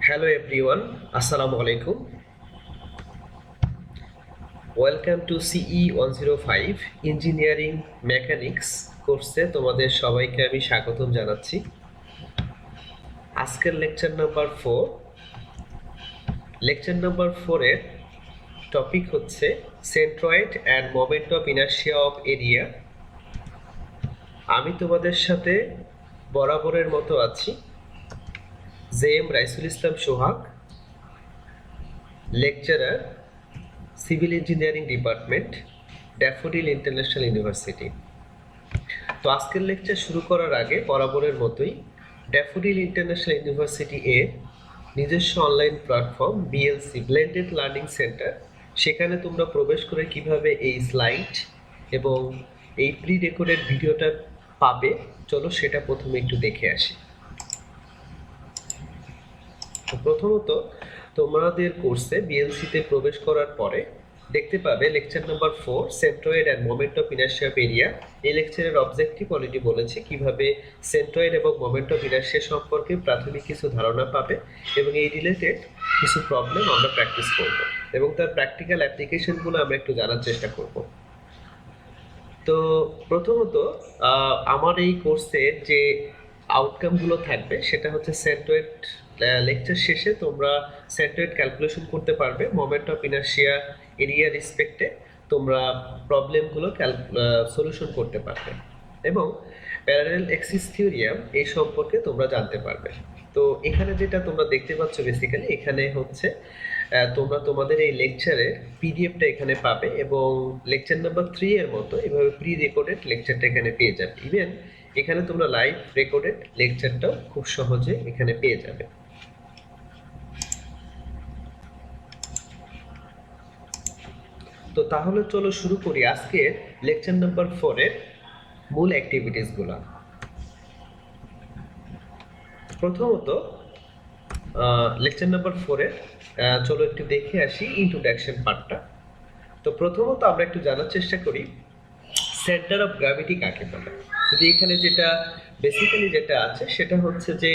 Hello everyone, Assalamu alaikum. Welcome to CE 105 Engineering Mechanics কোর্সে তোমাদের সবাইকে আমি স্বাগতম জানাচ্ছি। আজকের লেকচার নাম্বার 4 এর টপিক হচ্ছে centroid and moment of inertia of area. আমি তোমাদের সাথে বরাবরের মতো আছি JM Raisul Islam Sohag, lecturer civil engineering department, Daffodil International University. তো আজকের লেকচার শুরু করার আগে বরাবরের মতোই ড্যাফোডিল ইন্টারন্যাশনাল ইউনিভার্সিটি এর নিজস্ব online platform BLC blended learning centre, সেখানে তোমরা প্রবেশ করে কিভাবে এই স্লাইড এবং এই প্রি রেকর্ডেড ভিডিওটা পাবে, চলো সেটা প্রথমে একটু দেখে আসি। তো প্রথমত তোমাদের কোর্সে বিএলসিতে প্রবেশ করার পরে দেখতে পাবে lecture number 4 centroid and moment of inertia of area. এই লেকচারের অবজেক্টিভ অলরেডি বলেছে কিভাবে সেন্ট্রয়েড এবং মোমেন্ট অফ ইনার্শিয়া সম্পর্কে প্রাথমিক কিছু ধারণা পাবে এবং এই রিলেটেড কিছু প্রবলেম আমরা প্র্যাকটিস করব এবং তার প্র্যাকটিক্যাল অ্যাপ্লিকেশনগুলো আমরা একটু জানার চেষ্টা করব। তো প্রথমত আমার এই কোর্সের যে আউটকামগুলো থাকবে সেটা হচ্ছে সেন্ট্রয়েড লেকচার শেষে তোমরা সেন্ট্রয়েড ক্যালকুলেশন করতে পারবে, মোমেন্ট অফ ইনার্শিয়া এরিয়া রেসপেক্টে তোমরা প্রবলেমগুলো সলিউশন করতে পারবে এবং প্যারালাল অ্যাক্সিস থিওরিয়াম এই সম্পর্কে তোমরা জানতে পারবে। তো এখানে যেটা তোমরা দেখতে পাচ্ছ বেসিক্যালি এখানে হচ্ছে তোমরা তোমাদের এই লেকচারের পিডিএফটা এখানে পাবে এবং লেকচার নাম্বার 3 এর মতো এভাবে প্রি রেকর্ডেড লেকচারটা এখানে পেয়ে যাবে। ইভেন এখানে তোমরা লাইভ রেকর্ডেড লেকচারটাও খুব সহজে এখানে পেয়ে যাবে। তো তাহলে চলো শুরু করি আজকের লেকচার নাম্বার 4 এর মূল অ্যাক্টিভিটিসগুলো। প্রথমত লেকচার নাম্বার 4 এর চলো একটু দেখে আসি ইন্ট্রোডাকশন পার্টটা। তো প্রথমত আমরা একটু জানার চেষ্টা করি সেন্টার অফ গ্র্যাভিটি কাকে বলে। যদি এখানে যেটা বেসিক্যালি যেটা আছে সেটা হচ্ছে যে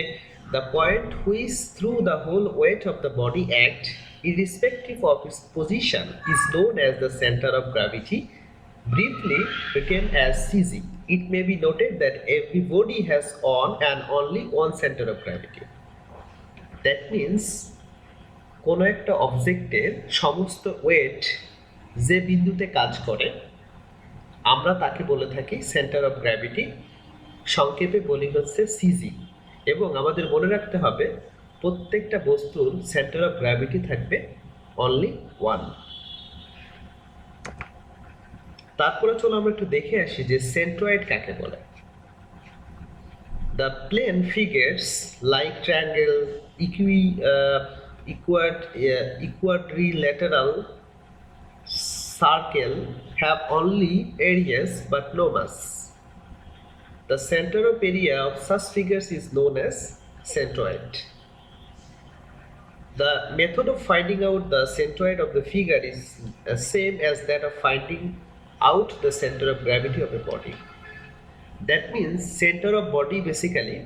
the point which through the whole weight of the body act irrespective of its position is known as the center of gravity, briefly written as CG. It may be noted that every body has one and only one center of gravity. That means কোনো একটা অবজেক্টের সমস্ত wait যে বিন্দুতে কাজ করে আমরা তাকে বলে থাকি সেন্টার অফ গ্র্যাভিটি, সংক্ষেপে বলি হচ্ছে সিজি। এবং আমাদের মনে রাখতে হবে প্রত্যেকটা বস্তুর সেন্টার অফ গ্র্যাভিটি থাকবে অনলি ওয়ান। তারপরে চলো আমরা একটু দেখে আসি যে সেন্ট্রয়েড কাকে বলে। The plane figures like triangle, equilateral, circle have only areas but no mass. The center of area of such figures is known as centroid. The method of finding out the centroid of the figure is the same as that of finding out the center of gravity of a body. That means center of body basically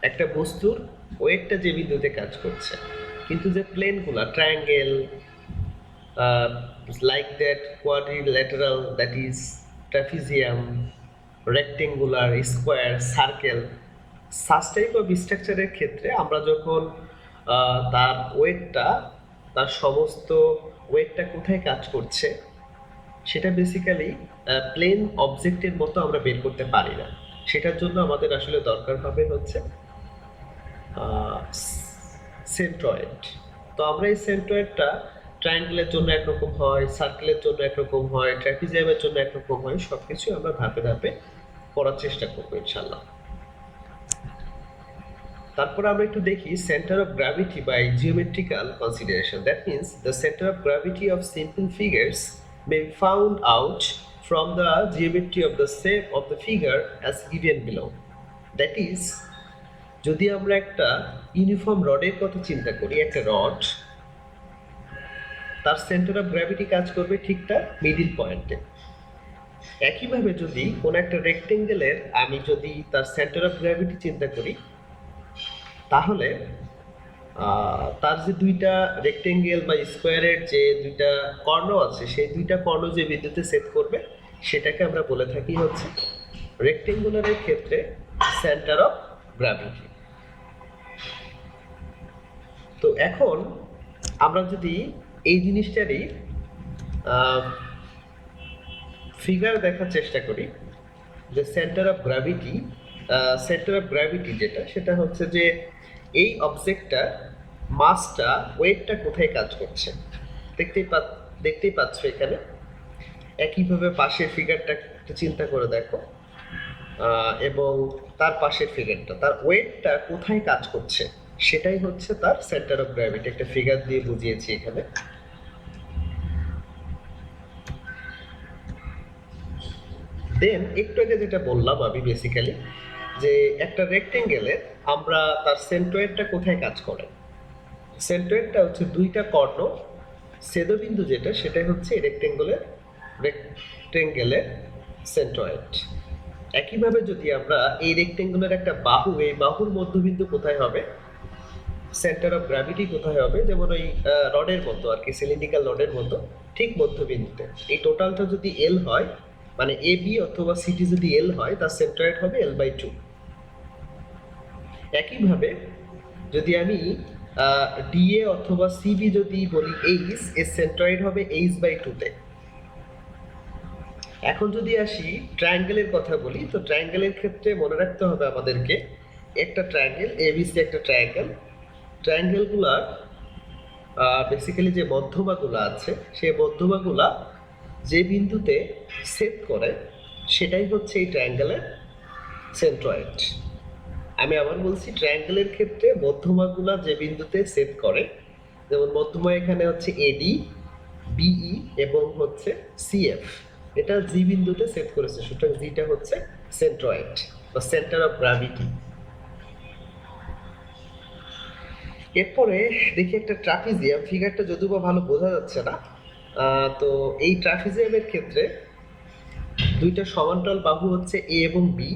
একটা বস্তুর ওয়েটটা যে বিন্দুতে কাজ করছে, কিন্তু যে প্লেনগুলো triangle like that, quadrilateral that is trapezium, rectangular, square, circle, such type of স্ট্রাকচারের ক্ষেত্রে আমরা যখন তার ওয়েটটা, তার সমস্ত ওয়েটটা কোথায় কাজ করছে সেটা বেসিক্যালি প্লেন অবজেক্টের মতো আমরা বের করতে পারি না। সেটার জন্য আমাদের আসলে দরকার হবে হচ্ছে সেন্ট্রয়েড। তো আমরা এই সেন্ট্রয়েডটা ট্রায়াঙ্গেলের জন্য একরকম হয়, সার্কেলের জন্য একরকম হয়, ট্রাপিজিয়ামের জন্য একরকম হয়, সব কিছু আমরা ধাপে ধাপে পড়ার চেষ্টা করবো ইনশাল্লাহ। তারপর আমরা একটু দেখি centre of gravity by geometrical consideration. That means the centre of gravity of simple figures may be found out from the geometry of the shape of the figure as given below. That is, যদি আমরা একটা uniform রডের কথা চিন্তা করি, একটা rod, তার centre of gravity কাজ করবে ঠিক তার মিডিল পয়েন্টে। একইভাবে যদি কোনো একটা রেক্টেঙ্গেলের আমি যদি তার সেন্টার অফ গ্র্যাভিটি চিন্তা করি, তাহলে তার যে দুইটা রেক্টেঙ্গেল বা স্কোয়ারের যে দুইটা কর্ণ আছে সেই দুইটা কর্ণ যে বিন্দুতে সেট করবে সেটাকে আমরা বলে থাকি হচ্ছে রেক্টেঙ্গুলারের ক্ষেত্রে সেন্টার অফ গ্র্যাভিটি। তো এখন আমরা যদি এই জিনিসটারই ফিগার দেখার চেষ্টা করি যে সেন্টার অফ গ্র্যাভিটি যেটা সেটা হচ্ছে যে এই অবজেক্টটা মাসটা ওয়েটটা কোথায় কাজ করছে দেখতেই পাচ্ছ এখানে। একইভাবে পাশের ফিগারটা একটু চিন্তা করে দেখো এবং তার পাশের ফিগারটা তার ওয়েটটা কোথায় কাজ করছে সেটাই হচ্ছে তার সেন্টার অফ গ্র্যাভিটি। একটা ফিগার দিয়ে বুঝিয়েছি এখানে। দেন একটু আগে যেটা বললাম আমি বেসিক্যালি যে একটা রেক্টেঙ্গেলের আমরা তার সেন্ট্রয়েডটা কোথায় কাজ করে, সেন্ট্রয়েডটা হচ্ছে দুইটা কর্ণ ছেদবিন্দু যেটা সেটাই হচ্ছে রেক্টেঙ্গেলের সেন্ট্রয়েড। একইভাবে যদি আমরা এই রেক্টেঙ্গুলার একটা বাহু, এই বাহুর মধ্যবিন্দু কোথায় হবে, সেন্টার অফ গ্র্যাভিটি কোথায় হবে, যেমন ওই রডের মতো আর কি, সিলিন্ড্রিক্যাল রডের মতো ঠিক মধ্যবিন্দুতে। এই টোটালটা যদি এল হয় মানে এ বি অথবা সিটি যদি এল হয় তার সেন্ট্রয়েড হবে L/2। একইভাবে যদি আমি ডিএ অথবা সিবি যদি বলি এইচ, এর সেন্ট্রয়েড হবে H/2-তে। এখন যদি আসি ট্রায়াঙ্গেলের কথা বলি, তো ট্রায়াঙ্গেলের ক্ষেত্রে মনে রাখতে হবে আমাদেরকে একটা ট্রায়াঙ্গেল এবিসি, একটা ট্রায়াঙ্গেলগুলার বেসিক্যালি যে মধ্যমাগুলো আছে সেই মধ্যমাগুলা যে বিন্দুতে সেট করে সেটাই হচ্ছে এই ট্রায়াঙ্গেলের সেন্ট্রয়েড। আমি আবার বলছি, ট্রায়াঙ্গেলের ক্ষেত্রে মধ্যমাগুলা যে বিন্দুতে সেট করে, যেমন মধ্যমা এখানে হচ্ছে এডি, বিই এবং হচ্ছে সিএফ, এটা জি বিন্দুতে সেট করেছে, সুতরাং জিটা হচ্ছে সেন্ট্রয়েড বা সেন্টার অফ গ্র্যাভিটি। এরপরে দেখি একটা ট্রাপিজিয়াম, ফিগারটা যদিও বা ভালো বোঝা যাচ্ছে না। তো এই ট্রাপিজিয়ামের ক্ষেত্রে দুইটা সমান্তরাল বাহু হচ্ছে এ এবং বি,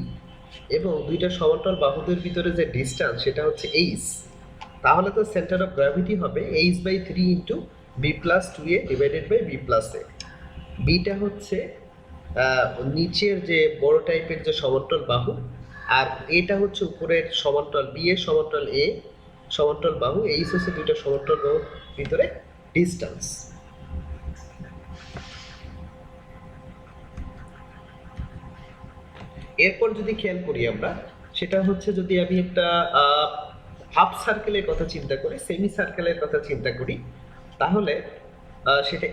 এবং দুইটা সমান্তরাল বাহুদের ভিতরে যে ডিসটেন্স সেটা হচ্ছে এইচ। তাহলে তো সেন্টার অফ গ্র্যাভিটি হবে H/3 into B+2A divided by B+A। Beta হচ্ছে নিচের যে বড় টাইপের যে সমান্তরাল বাহু, আর এটা হচ্ছে উপরের সমান্তরাল বি এর সমান্তরাল এ সমান্তরাল বাহু, এইচ হচ্ছে দুইটা সমান্তরাল বাহুর ভিতরে ডিসটেন্স। এরপর যদি খেয়াল করি আমরা, সেটা হচ্ছে যদি আমি একটা হাফ সার্কেলের কথা চিন্তা করি, সেমি সার্কেলের কথা চিন্তা করি, তাহলে সেটা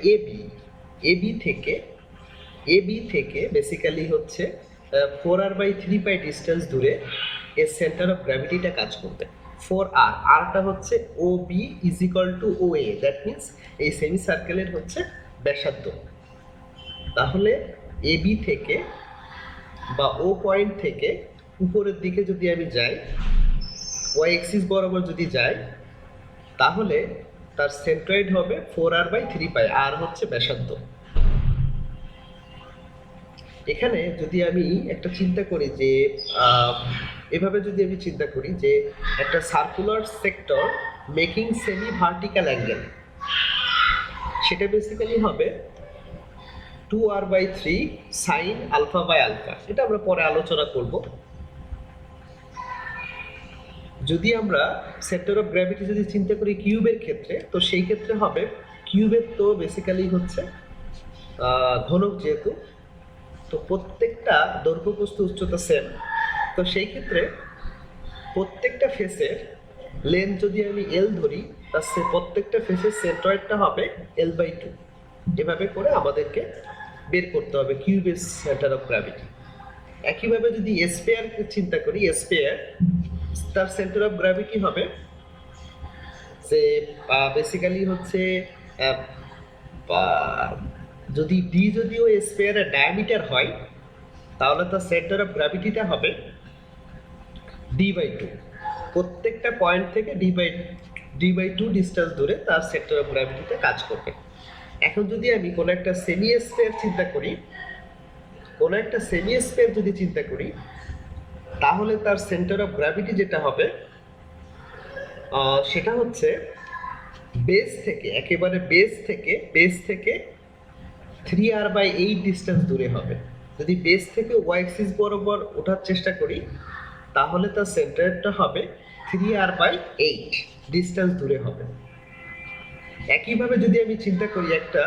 এবি থেকে বেসিক্যালি হচ্ছে 4r/3π ডিস্টেন্স দূরে এর সেন্টার অফ গ্র্যাভিটিটা কাজ করবে। 4r, আরটা হচ্ছে OB = OA, দ্যাট মিনস এই সেমি সার্কেলের হচ্ছে ব্যাসার্ধ। তাহলে এবি থেকে বা ও পয়েন্ট থেকে উপরের দিকে যদি আমি যাই, ওয়াই এক্সিস বরাবর যদি যাই, তাহলে তার সেন্ট্রয়েড হবে 4r/3π, আর হচ্ছে ব্যাসার্ধ। এখানে যদি আমি একটা চিন্তা করি যে এভাবে যদি আমি চিন্তা করি যে একটা circular sector making semi vertical angle, সেটা বেসিক্যালি হবে 2r/3 sin α/α। এটা আমরা পরে আলোচনা করব। যদি আমরা সেন্টার অফ গ্র্যাভিটি যদি চিন্তা করি কিউবের ক্ষেত্রে, তো সেই ক্ষেত্রে হবে কিউবের তো বেসিক্যালি হচ্ছে ঘনক, যেহেতু তো প্রত্যেকটা দৈর্ঘ্য প্রস্থ উচ্চতা সেম, তো সেই ক্ষেত্রে প্রত্যেকটা ফেসের লেন্থ যদি আমি এল ধরি, তার প্রত্যেকটা ফেসের সেন্ট্রয়েডটা হবে L/2। এভাবে করে আমাদেরকে বের করতে হবে কিউবের সেন্টার অফ গ্র্যাভিটি। একইভাবে যদি স্ফিয়ারকে চিন্তা করি, স্ফিয়ার তার সেন্টার অফ গ্র্যাভিটি হবে যে বেসিক্যালি হচ্ছে যদি ডি যদিও স্ফিয়ারের ডায়ামিটার হয়, তাহলে তার সেন্টার অফ গ্র্যাভিটিটা হবে D/2। প্রত্যেকটা পয়েন্ট থেকে D/2 ডিস্টেন্স দূরে তার সেন্টার অফ গ্র্যাভিটিতে কাজ করবে। এখন যদি আমি কোনো একটা সেমি স্ফিয়ার যদি চিন্তা করি, তাহলে তার সেন্টার অফ গ্র্যাভিটি যেটা হবে সেটা হচ্ছে বেস থেকে 3r/8 ডিস্টেন্স দূরে হবে। যদি বেস থেকে ওয়াই অ্যাক্সিস বরাবর ওঠার চেষ্টা করি তাহলে তার সেন্টারটা হবে 3r/8 ডিস্টেন্স দূরে হবে। একইভাবে যদি আমি চিন্তা করি একটা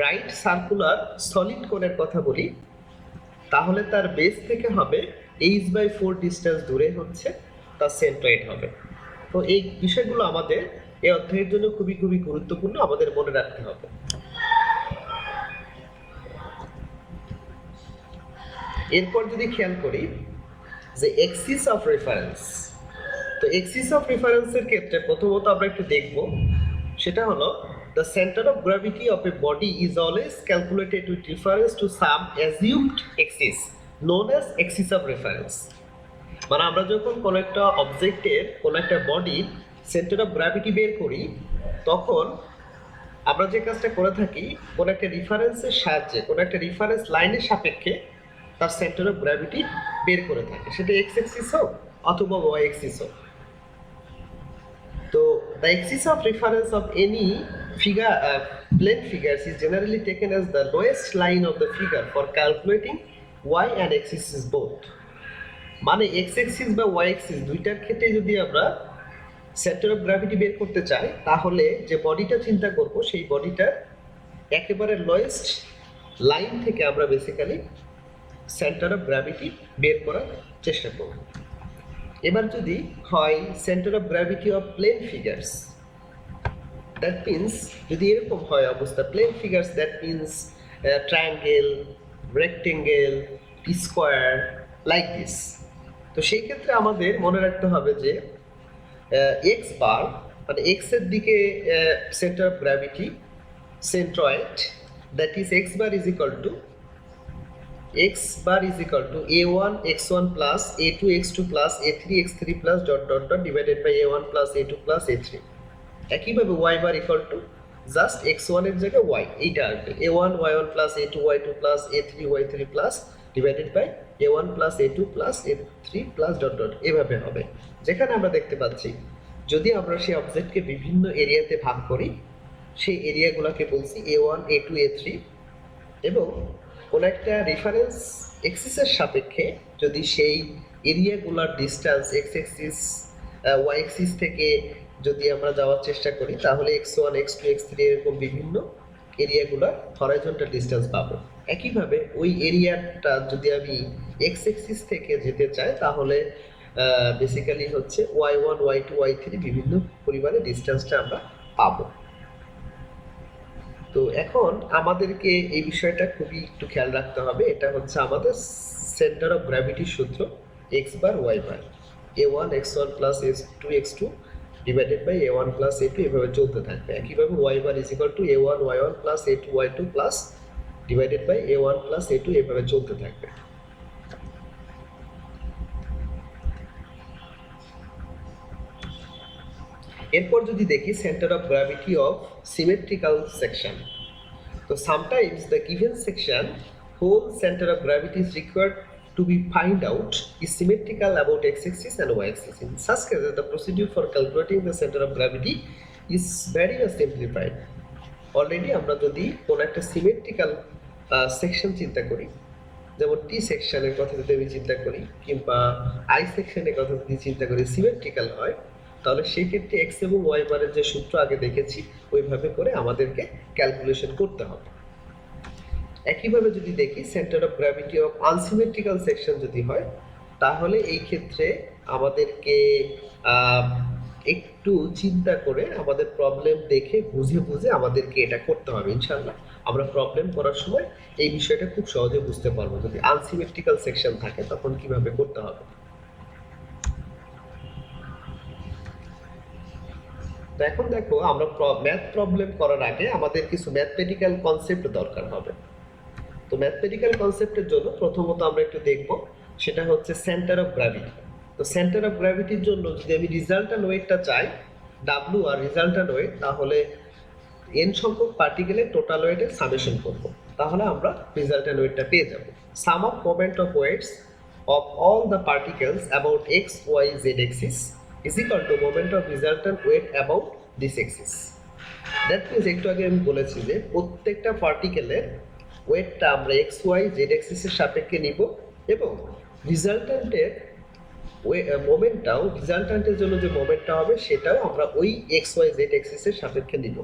রাইট সার্কুলার সলিড কোণের কথা বলি তাহলে তার বেস থেকে হবে h/4 ডিস্টেন্স দূরে হচ্ছে তার সেন্ট্রয়েড হবে। তো এই বিষয়গুলো আমাদের এই অধ্যায়ের জন্য খুবই খুবই গুরুত্বপূর্ণ, আমাদের মনে রাখতে হবে। এরপর যদি খেয়াল করি যে এক্সিস অফ রেফারেন্স, তো এক্সিস অফ রেফারেন্সের ক্ষেত্রে প্রথমত আমরা একটু দেখব, সেটা হলো the center of gravity of a body is always calculated with reference to some assumed axis known as axis of reference। মানে আমরা যখন কোনো একটা অবজেক্টের কোনো একটা বডির সেন্টার অফ গ্র্যাভিটি বের করি তখন আমরা যে কাজটা করে থাকি কোনো একটা রিফারেন্সের সাহায্যে কোনো একটা রিফারেন্স লাইনের সাপেক্ষে তার সেন্টার অফ গ্র্যাভিটি বের করে থাকে, সেটা এক্স অ্যাক্সিস হোক অথবা ওয়াই অ্যাক্সিস হোক। তো the axis of reference of any figure plane figures is generally taken as the lowest line of the figure for calculating y and x axis both। মানে x axis বা y axis দুইটার ক্ষেত্রে যদি আমরা centre of gravity বের করতে চাই তাহলে যে বডিটা চিন্তা করব সেই বডিটার একেবারে লোয়েস্ট লাইন থেকে আমরা বেসিক্যালি সেন্টার অফ গ্র্যাভিটি বের করার চেষ্টা করব। এবার যদি হয় centre of gravity of plane figures, that means যদি এরকম হয় অবস্থা plane figures, that means triangle, rectangle, square like this. তো সেই ক্ষেত্রে আমাদের মনে রাখতে হবে যে এক্স বার মানে এক্স এর দিকে centre of gravity centroid, that is x bar is equal to a1 x1 plus a2 x2 plus a3 x3 plus dot dot dot divided by a1 plus a2 plus a3। একইভাবে y bar equal to just x1 এর জায়গায় y, এইটা আসবে a1 y1 plus a2 y2 plus a3 y3 plus divided by a1 plus a2 plus a3 plus dot dot, এভাবে হবে। যেখানে আমরা দেখতে পাচ্ছি যদি আমরা সেই অবজেক্টকে বিভিন্ন এরিয়াতে ভাগ করি সেই এরিয়াগুলোকে বলছি a1 a2 a3, এবং কোনো একটা রেফারেন্স এক্সিসের সাপেক্ষে যদি সেই এরিয়াগুলোর distance X axis Y axis থেকে যদি আমরা যাওয়ার চেষ্টা করি তাহলে x1 x2 x3 এরকম বিভিন্ন এরিয়াগুলোর হরাইজন্টাল ডিস্টেন্স পাবো। একইভাবে ওই এরিয়াটা যদি আমি এক্স এক্সিস থেকে যেতে চাই তাহলে বেসিক্যালি হচ্ছে y1 y2 y3 বিভিন্ন পরিমাণে ডিস্টেন্সটা আমরা পাবো। তো এখন আমাদেরকে এই বিষয়টা খুবই একটু খেয়াল রাখতে হবে, এটা হচ্ছে আমাদের সেন্টার অফ গ্র্যাভিটির সূত্র x bar y bar a1 x1 plus a2 x2 divided by a1 plus a2 এভাবে চলতে থাকবে। একইভাবে y bar is equal to a1 y1 plus a2 y2 plus divided by a1 plus a2 এভাবে চলতে থাকবে। এরপর যদি দেখি centre of gravity of symmetrical section, তো sometimes the given section whole center of gravity is required to be find out is symmetrical about x-axis and y-axis. In such cases, the procedure for calculating the center of gravity is very much simplified. Already আমরা যদি কোন একটা symmetrical section চিন্তা করি, যেমন টি সেকশনের কথা যদি আমি চিন্তা করি কিংবা আই সেকশনের কথা যদি চিন্তা করি সিমেট্রিক্যাল হয় তাহলে সেই ক্ষেত্রে এক্স এবং ওয়াই বারের যে সূত্র আগে দেখেছি ওইভাবে করে আমাদেরকে ক্যালকুলেশন করতে হবে। একইভাবে যদি দেখি centre of gravity of unsymmetrical section যদি হয় তাহলে এই ক্ষেত্রে আমাদেরকে একটু চিন্তা করে আমাদের প্রবলেম দেখে বুঝে বুঝে আমাদেরকে এটা করতে হবে। ইনশাআল্লাহ আমরা প্রবলেম করার সময় এই বিষয়টা খুব সহজে বুঝতে পারবো, যদি আনসিমেট্রিক্যাল সেকশন থাকে তখন কিভাবে করতে হবে। তো এখন দেখো আমরা ম্যাথ প্রবলেম করার আগে আমাদের কিছু ম্যাথমেটিক্যাল কনসেপ্ট দরকার হবে। তো ম্যাথমেটিক্যাল কনসেপ্টের জন্য প্রথমত আমরা একটু দেখব, সেটা হচ্ছে সেন্টার অফ গ্র্যাভিটি। তো সেন্টার অফ গ্র্যাভিটির জন্য যদি আমি রিজাল্ট্যান্ট ওয়েটটা চাই ডাব্লিউ আর রিজাল্ট্যান্ট ওয়েট, তাহলে এন সংখ্যক পার্টিকেলের টোটাল ওয়েটের সামেশন করব, তাহলে আমরা রিজাল্ট্যান্ট ওয়েটটা পেয়ে যাব। Sum of moment of weights of all the particles about X Y Z axis is equal to moment of resultant weight about this axis. That means একটু আগে আমি বলেছি যে প্রত্যেকটা পার্টিকেলের ওয়েটটা আমরা এক্স ওয়াই জেড এক্সিসের সাপেক্ষে নিব এবং রিজাল্ট্যান্টের রিজাল্ট্যান্টের জন্য যে মোমেন্টটা হবে সেটাও আমরা ওই এক্স ওয়াই জেড এক্সিসের সাপেক্ষে নিব।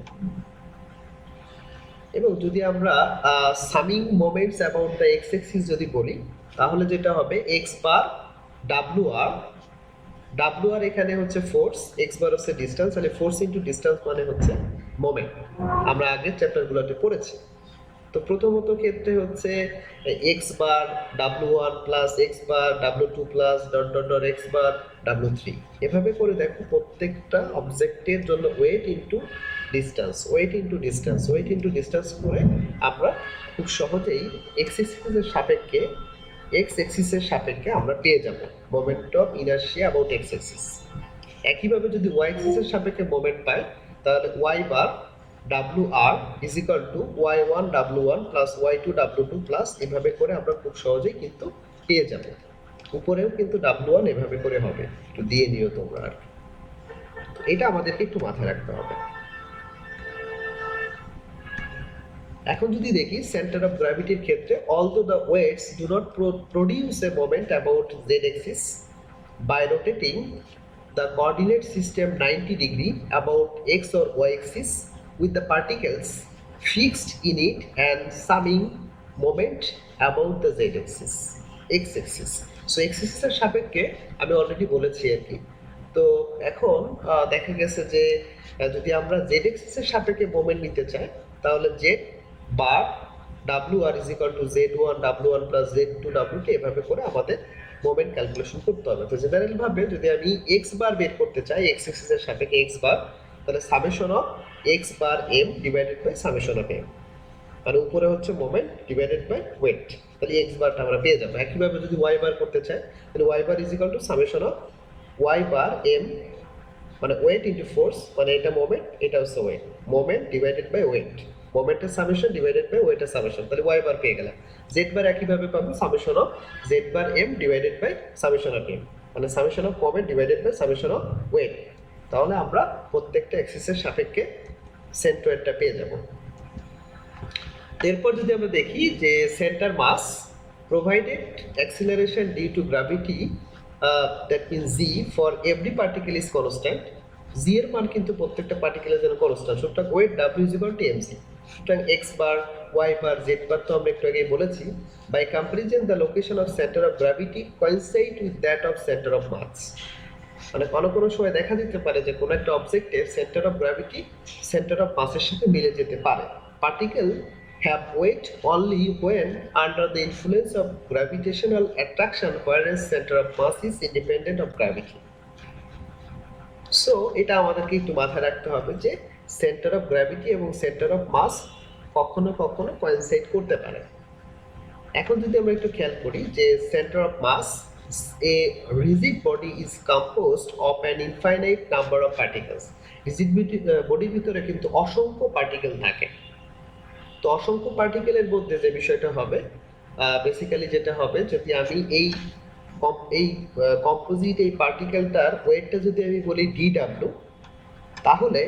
এবং যদি আমরা summing moments about the x axis যদি বলি তাহলে যেটা হবে এক্স বার ডাব্লিউ আর এখানে হচ্ছে ফোর্স, এক্স বার হচ্ছে ডিস্টেন্স, তাহলে ফোর্স ইন্টু ডিস্টেন্স মানে হচ্ছে মোমেন্ট, আমরা আগের চ্যাপ্টারগুলোতে পড়েছি। তো প্রথমত ক্ষেত্রে হচ্ছে X bar W one plus X bar W two plus dot dot dot X bar W three, এভাবে করে দেখো প্রত্যেকটা অবজেক্টের জন্য ওয়েট ইন্টু ডিস্টেন্স করে আমরা খুব সহজেই এক্স এক্সিসের সাপেক্ষে আমরা পেয়ে যাব moment of inertia about X axis. একইভাবে যদি ওয়াই এক্সিসের সাপেক্ষে মোমেন্ট পাই তাহলে ওয়াই বার ডাব্লিউ আর is equal to Y one W one plus Y two W two plus এভাবে করে আমরা খুব সহজেই কিন্তু পেয়ে যাব। উপরেও কিন্তু ডাব্লিউ ওয়ান এভাবে করে হবে, একটু দিয়ে নিও তোমরা। আর এটা আমাদেরকে একটু মাথায় রাখতে হবে। এখন যদি দেখি সেন্টার অফ গ্র্যাভিটির ক্ষেত্রে although the weights do not produce a moment about Z axis by rotating the coordinate system 90 degree about x or y axis with the particles fixed in it and summing moment about the z axis x axis. So x axis এর সাপেক্ষে আমি already বলেছি আর কি। তো এখন দেখা গেছে যে যদি আমরা z axis এর সাপেক্ষে মোমেন্ট নিতে চাই তাহলে z bar wr is equal to z1 w1 plus z2 w2 এভাবে করে আমাদের মোমেন্ট ক্যালকুলেশন করতে হবে। তো জেনারেল ভাবে যদি আমি এক্স বার বের করতে চাই এক্স এক্সিস এর সাপেক্ষে এক্স বার, তাহলে summation of X bar M divided by summation of M, মানে উপরে হচ্ছে মোমেন্ট ডিভাইডেড বাই ওয়েট, তাহলে এক্স বারটা আমরা পেয়ে যাবো। একইভাবে যদি ওয়াই বার করতে চাই তাহলে Y bar is equal to summation of Y bar M, মানে ওয়েট ইন্টু ফোর্স, মানে এটা মোমেন্ট এটা হচ্ছে weight, moment divided by weight, মোমেন্টের সামেশন ডিভাইডেড বাই ওয়েটের সামেশন, তাহলে ওয়াই বার পেয়ে গেলাম। জেড বার একইভাবে পাবো summation of Z bar M divided by summation of M, মানে summation of moment divided by summation of weight. তাহলে আমরা প্রত্যেকটা এক্সিসের সাপেক্ষে সেন্ট্রয়েডটা পেয়ে যাব। এরপর যদি আমরা দেখি যে centre mass provided acceleration due to gravity that means G for every particle is constant, G এর মান কিন্তু প্রত্যেকটা পার্টিকেলের জন্য কনস্ট্যান্ট, সুতরাং weight W is equal to MC. সুতরাং X bar Y bar Z bar তো আমরা একটু আগেই বলেছি। By comparison the location of centre of gravity coincide with that of centre of mass, মানে কোনো সময় দেখা দিতে পারে যে কোনো একটা অবজেক্টের centre of gravity centre of মাসের সাথে মিলে যেতে পারে। Particle have weight only when under the influence of gravitational attraction, whereas center of mass is independent of gravity. So এটা আমাদেরকে একটু মাথায় রাখতে হবে যে সেন্টার অফ গ্র্যাভিটি এবং সেন্টার অফ মাস কখনো কখনো কোইনসাইড করতে পারে। এখন যদি আমরা একটু খেয়াল করি যে centre of mass, a rigid body is composed of an infinite number of particles. Rigid বডির ভিতরে কিন্তু অসংখ্য পার্টিকেল থাকে। তো অসংখ্য পার্টিকেলের মধ্যে যে বিষয়টা হবে বেসিক্যালি যেটা হবে, যদি আমি এই কম্পোজিট এই পার্টিকেলটার ওয়েটটা যদি আমি বলি ডি ডাব্লিউ, তাহলে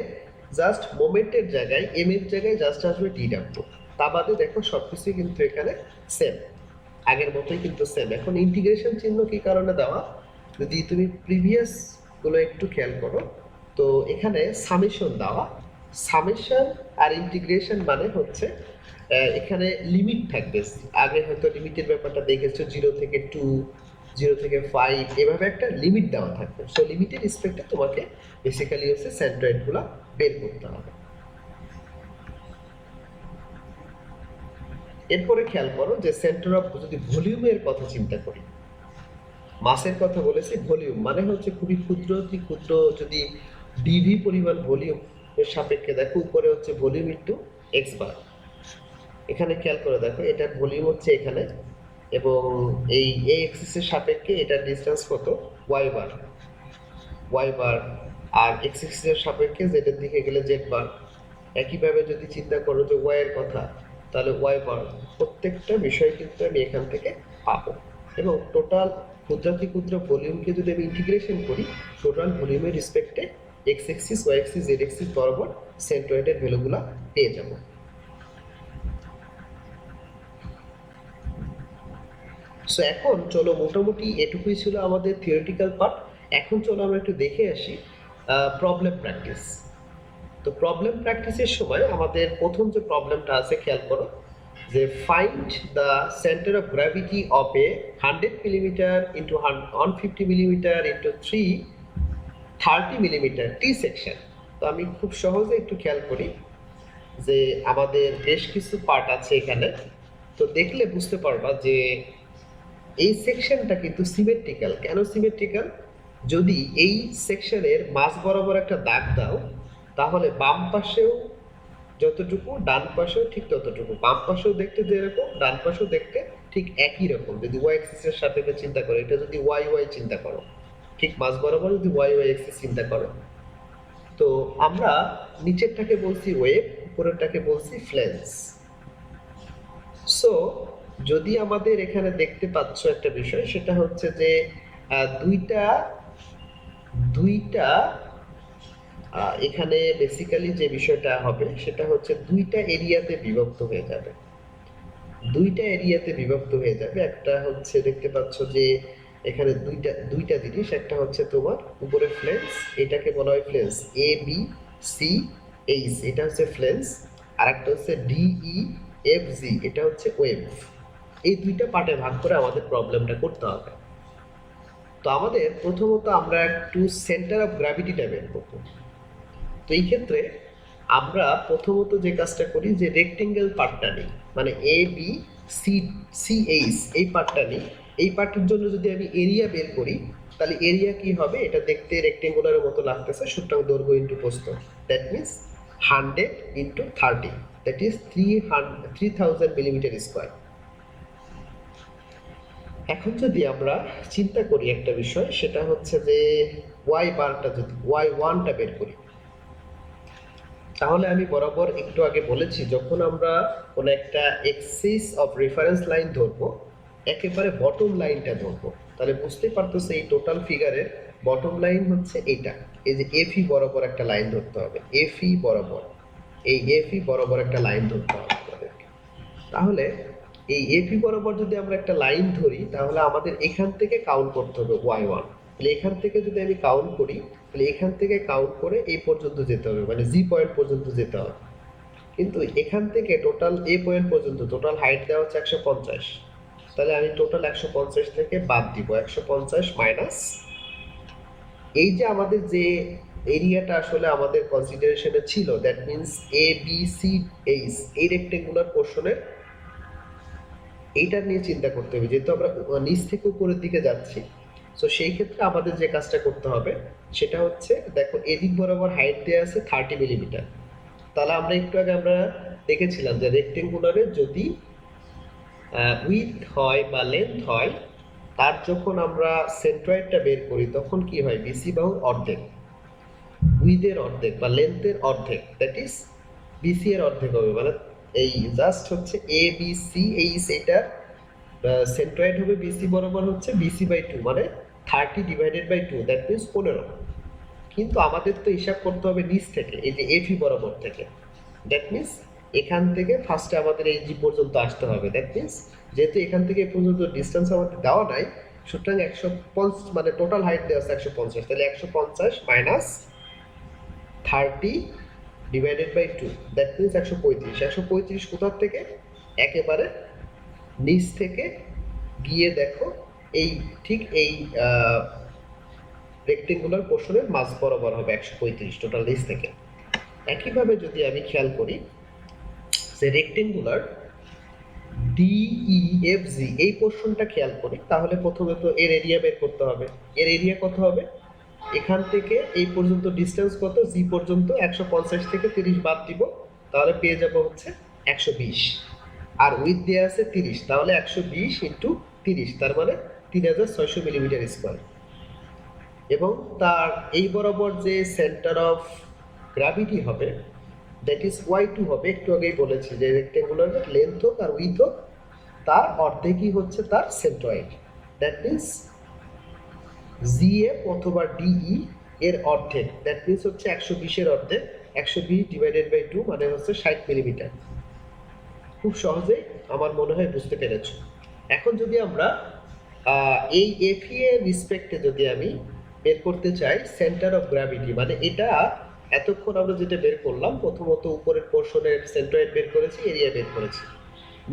জাস্ট মোমেন্টের জায়গায় এম এর জায়গায় জাস্ট আসবে ডি ডাব্লিউ। তা বাদে দেখো সবকিছুই কিন্তু এখানে সেম, আগের মতোই কিন্তু সেম। এখন ইন্টিগ্রেশন চিহ্ন কি কারণে দেওয়া, যদি তুমি প্রিভিয়াস গুলো একটু খেয়াল করো তো এখানে সামেশন দেওয়া, সামেশন আর ইন্টিগ্রেশন মানে হচ্ছে এখানে লিমিট থাকবে। আগে হয়তো লিমিটের ব্যাপারটা দেখেছো 0 থেকে 2, 0 থেকে 5 এভাবে একটা লিমিট দেওয়া থাকবে। সো লিমিটের রেসপেক্টে তোমাকে বেসিক্যালি হচ্ছে সেন্ট্রয়েডগুলো বের করতে হবে। এরপরে খেয়াল করো যে সেন্টার অফ, যদি ভলিউমের কথা চিন্তা করি, মাসের কথা বলেছি, ভলিউম মানে হচ্ছে খুবই ক্ষুদ্র অতি ক্ষুদ্র, যদি ডিভি পরিমাণ ভলিউম এর সাপেক্ষে দেখো উপরে হচ্ছে ভলিউম ইন্টু এক্স বার। এখানে খেয়াল করে দেখো এটার ভলিউম হচ্ছে এখানে, এবং এই এক্সিসের সাপেক্ষে এটার ডিসটেন্স কত ওয়াই বার, আর এক্স এক্সিসের সাপেক্ষে জেড এর দিকে গেলে জেড বার। একইভাবে যদি চিন্তা করো যে ওয়াই এর কথা, তাহলে ওয়াই বার। প্রত্যেকটা বিষয় কিন্তু আমি এখান থেকে পাবো, এবং টোটাল ক্ষুদ্রাতি ক্ষুদ্র ভলিউমকে যদি আমি ইন্টিগ্রেশন করি টোটাল ভলিউমের রেসপেক্টে X axis Y axis Z axis বরাবর সেন্ট্রয়েডের ভ্যালুগুলো পেয়ে যাব। সো এখন চলো মোটামুটি এটুকুই ছিল আমাদের থিওরিটিক্যাল পার্ট। এখন চলো আমরা একটু দেখে আসি প্রবলেম প্র্যাকটিস। তো প্রবলেম প্র্যাকটিসের সময় আমাদের প্রথম যে প্রবলেমটা আছে খেয়াল করো যে find the centre of gravity of A 100 millimetre into 150 millimetre into 30 millimetre T section. তো আমি খুব সহজে একটু খেয়াল করি যে আমাদের বেশ কিছু পার্ট আছে এখানে, তো দেখলে বুঝতে পারবা যে এই সেকশনটা কিন্তু সিমেট্রিক্যাল। কেন সিমেট্রিক্যাল? যদি এই সেকশনের মাঝ বরাবর একটা দাগ দাও তাহলে বাম পাশেও যতটুকু ডান পাশেও ঠিক ততটুকু, বাম পাশেও দেখতে যেরকম ডান পাশেও দেখতে ঠিক একই রকম। যদি ওয়াই এক্সিসের সাপেক্ষে চিন্তা করো, এটা যদি ওয়াই ওয়াই চিন্তা করো, ঠিক মাঝ বরাবর যদি ওয়াই ওয়াই এক্সিস চিন্তা করো, তো আমরা নিচেরটাকে বলছি ওয়েভ, উপরেরটাকে বলছি ফ্লেন্স। সো যদি আমাদের এখানে দেখতে পাচ্ছ একটা বিষয়, সেটা হচ্ছে যে দুইটা এখানে বেসিক্যালি যে বিষয়টা হবে সেটা হচ্ছে দুইটা এরিয়াতে বিভক্ত হয়ে যাবে। একটা হচ্ছে দেখতে পাচ্ছ যে এখানে দুইটা জিনিস, একটা হচ্ছে তোমার উপরে ফ্লেন্স, এটাকে বলা হয় ফ্লেন্স এ বি সি এইচ, এটা হচ্ছে ফ্লেন্স। আর একটা হচ্ছে ডি ই এফ জি, এটা হচ্ছে ওয়েভ। এই দুইটা পার্টে ভাগ করে আমাদের প্রবলেমটা করতে হবে। তো আমাদের প্রথমত আমরা একটু সেন্টার অফ গ্র্যাভিটিটা বের করবো। তো এই ক্ষেত্রে আমরা প্রথমত যে কাজটা করি যে রেক্টেঙ্গেল পার্টটা নিই, মানে এ বি সি সি এইচ এই পার্টটা নিই। এই পার্টের জন্য যদি আমি এরিয়া বের করি তাহলে এরিয়া কি হবে? এটা দেখতে রেক্টেঙ্গুলারের মতো লাগতেছে, সুতরাং দৈর্ঘ্য ইন্টু প্রস্থ, that means 100 into 30, that is 3000 millimetre square. এখন যদি আমরা চিন্তা করি একটা বিষয়, সেটা হচ্ছে যে ওয়াই বারটা যদি ওয়াই ওয়ানটা বের করি, তাহলে আমি বরাবর একটু আগে বলেছি যখন আমরা কোনো একটা এক্সিস অফ রেফারেন্স লাইন ধরবো, একেবারে বটম লাইনটা ধরবো, তাহলে বুঝতেই পারতেছে এই টোটাল ফিগারের বটম লাইন হচ্ছে এইটা। এই যে এফই বরাবর একটা লাইন ধরতে হবে, এফই বরাবর, এই এফই বরাবর একটা লাইন ধরতে হবে আমাদেরকে। তাহলে এই এফই বরাবর যদি আমরা একটা লাইন ধরি তাহলে আমাদের এখান থেকে কাউন্ট করতে হবে ওয়াই ওয়ান। তাহলে এখান থেকে যদি আমি কাউন্ট করি তাহলে এখান থেকে কাউন্ট করে এই পর্যন্ত যেতে হবে, মানে জি পয়েন্ট পর্যন্ত যেতে হবে। কিন্তু এখান থেকে টোটাল এ পয়েন্ট পর্যন্ত টোটাল হাইট দেওয়া হচ্ছে 150, তাহলে আমি টোটাল 150 থেকে বাদ দিব 150 মাইনাস এই যে আমাদের যে এরিয়াটা আসলে আমাদের কনসিডারেশনে ছিল, that means A B C H, এই রেক্টেঙ্গুলার পোর্শনের এইটা নিয়ে চিন্তা করতে হবে, যেহেতু আমরা নিচ থেকে উপরের দিকে যাচ্ছি। সো সেই ক্ষেত্রে আমাদের যে কাজটা করতে হবে সেটা হচ্ছে, দেখো এদিক বরাবর হাইট দেওয়া আছে 30 মিলিমিটার। তাহলে আমরা একটু আগে আমরা দেখেছিলাম যে রেক্টেঙ্গুলারের যদি উইথ হয় বা লেন্থ হয়, তার যখন আমরা সেন্ট্রয়েডটা বের করি তখন কি হয়? বিসি বাহুর অর্ধেক, উইথের অর্ধেক বা লেন্থের অর্ধেক, দ্যাট ইজ বিসি এর অর্ধেক হবে। মানে এই জাস্ট হচ্ছে এ বি সি এইচ, এটা সেন্ট্রয়েড হবে বিসি বরাবর হচ্ছে বিসি বাই 2, মানে 30 ডিভাইডেড বাই 2, দ্যাট মিনস 15। কিন্তু আমাদের তো হিসাব করতে হবে নিচ থেকে, এই যে এফি বরাবর থেকে, দ্যাট মিনস এখান থেকে ফার্স্টে আমাদের এই জি পর্যন্ত আসতে হবে। দ্যাট মিনস যেহেতু এখান থেকে পর্যন্ত ডিস্টেন্স আমাদের দেওয়া নাই, সুতরাং 150 মানে টোটাল হাইট দেওয়া আছে 150, তাহলে 150 minus 30 divided by 2, that means 135। 135 কোথার থেকে? একেবারে নিচ থেকে গিয়ে দেখো এই ঠিক এই রেক্টেঙ্গুলার পোর্শনের মাঝ বরাবর হবে 135 টোটাল নিচ থেকে। একইভাবে যদি আমি খেয়াল করি যে রেক্টেঙ্গুলার ডিইএফজি এই পোর্শনটা খেয়াল করি, তাহলে প্রথমে তো এর এরিয়া বের করতে হবে। এর এরিয়া কত হবে? এখান থেকে এই পর্যন্ত ডিস্টেন্স কত? জি পর্যন্ত 150 থেকে 30 বাদ দিব, তাহলে পেয়ে যাব হচ্ছে 120। আর উইথ দেওয়া আছে 30, তাহলে 120 ইন্টু 30, তার মানে 3600 মিলিমিটার স্কোয়ার। এবং তার এই বরাবর যে সেন্টার অফ গ্র্যাভিটি হবে দ্যাট ইজ y2 হবে। একটু আগেই বলেছি যে রেক্টেঙ্গুলারের লেন্থ হোক আর উইথ হোক, তার অর্ধেকই হচ্ছে তার সেন্ট্রয়েড, দ্যাট মিনস জিএফ অথবা ডিই এর অর্ধেক, দ্যাট মিনস হচ্ছে 120 এর অর্ধেক, 120 ডিভাইডেড বাই 2 মানে হচ্ছে 60 মিলিমিটার। খুব সহজেই আমার মনে হয় বুঝতে পেরেছো। এখন যদি আমরা এই এফি এর রেসপেক্টে যদি আমি বের করতে চাই সেন্টার অফ গ্র্যাভিটি, মানে এটা এতক্ষণ আমরা যেটা বের করলাম, প্রথমত উপরের পোর্শনের সেন্ট্রয়েড বের করেছি, এরিয়া বের করেছি,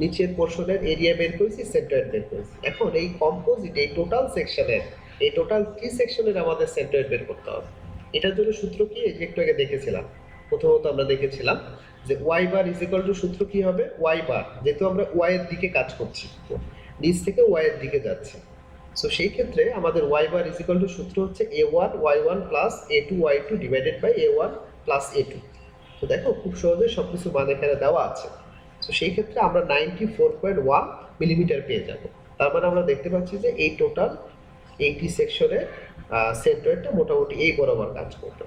নিচের পোর্শনের এরিয়া বের করেছি, সেন্ট্রয়েড বের করেছি। এখন এই কম্পোজিট, এই টোটাল সেকশনের, এই টোটাল 3 সেকশনের আমাদের সেন্ট্রয়েড বের করতে হবে। এটার জন্য সূত্র কি, এই যে একটু আগে দেখেছিলাম, প্রথমত আমরা দেখেছিলাম যে Y bar is equal to, সূত্র কি হবে, ওয়াই বার, যেহেতু আমরা ওয়াই এর দিকে কাজ করছি, নিচ থেকে ওয়াই এর দিকে যাচ্ছে, সো সেই ক্ষেত্রে আমাদের Y bar is equal to সূত্র হচ্ছে a1 y1 plus a2 y2 divided by a1 plus a2। তো দেখো খুব সহজে সবকিছু মান এখানে দেওয়া আছে। সো সেই ক্ষেত্রে আমরা 94.1 মিলিমিটার পেয়ে যাব। তার মানে আমরা দেখতে পাচ্ছি যে এই টোটাল 80 সেকশনের সেন্ট্রয়েডটা মোটামুটি এই বরাবর কাজ করবে।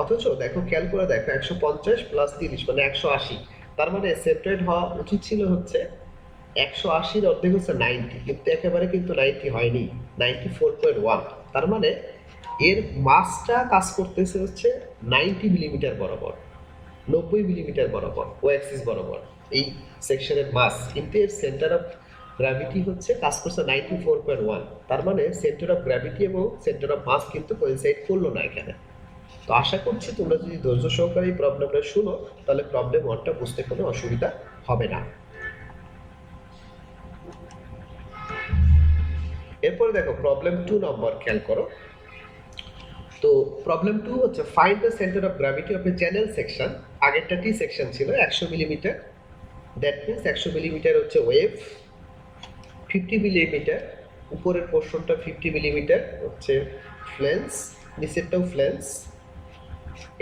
অথচ দেখো খেয়াল করে দেখো 150 প্লাস 30 মানে 180, তার মানে সেন্ট্রয়েড হওয়া উচিত ছিল হচ্ছে 180-র অর্ধেক হচ্ছে 90, কিন্তু একেবারে কিন্তু 90 হয়নি, 94.1। তার মানে এর মাসটা কাজ করতেছে হচ্ছে 90 মিলিমিটার বরাবর, 90 মিলিমিটার বরাবর, ও অ্যাক্সিস বরাবর এই সেকশনের মাস, কিন্তু এর সেন্টার অফ গ্র্যাভিটি হচ্ছে কাজ করছে 94.1। তার মানে সেন্টার অফ গ্র্যাভিটি এবং সেন্টার অফ মাস কিন্তু কোইনসাইড করলো না এখানে। তো আশা করছি তোমরা যদি ধৈর্য সহকারে এই প্রবলেমটা শুনো, তাহলে প্রবলেম 1টা বুঝতে কোনো অসুবিধা হবে না। এরপরে দেখো প্রবলেম 2 নম্বর খেয়াল করো। তো প্রবলেম 2 হচ্ছে find the centre of gravity of A channel section. আগেরটা টি সেকশন ছিল 100 মিলিমিটার, দ্যাট মিনস 100 মিলিমিটার হচ্ছে ওয়েভ, 50 মিলিমিটার উপরের পোর্শনটা, 50 মিলিমিটার হচ্ছে ফ্লেন্স, নিচেরটাও ফ্লেন্স,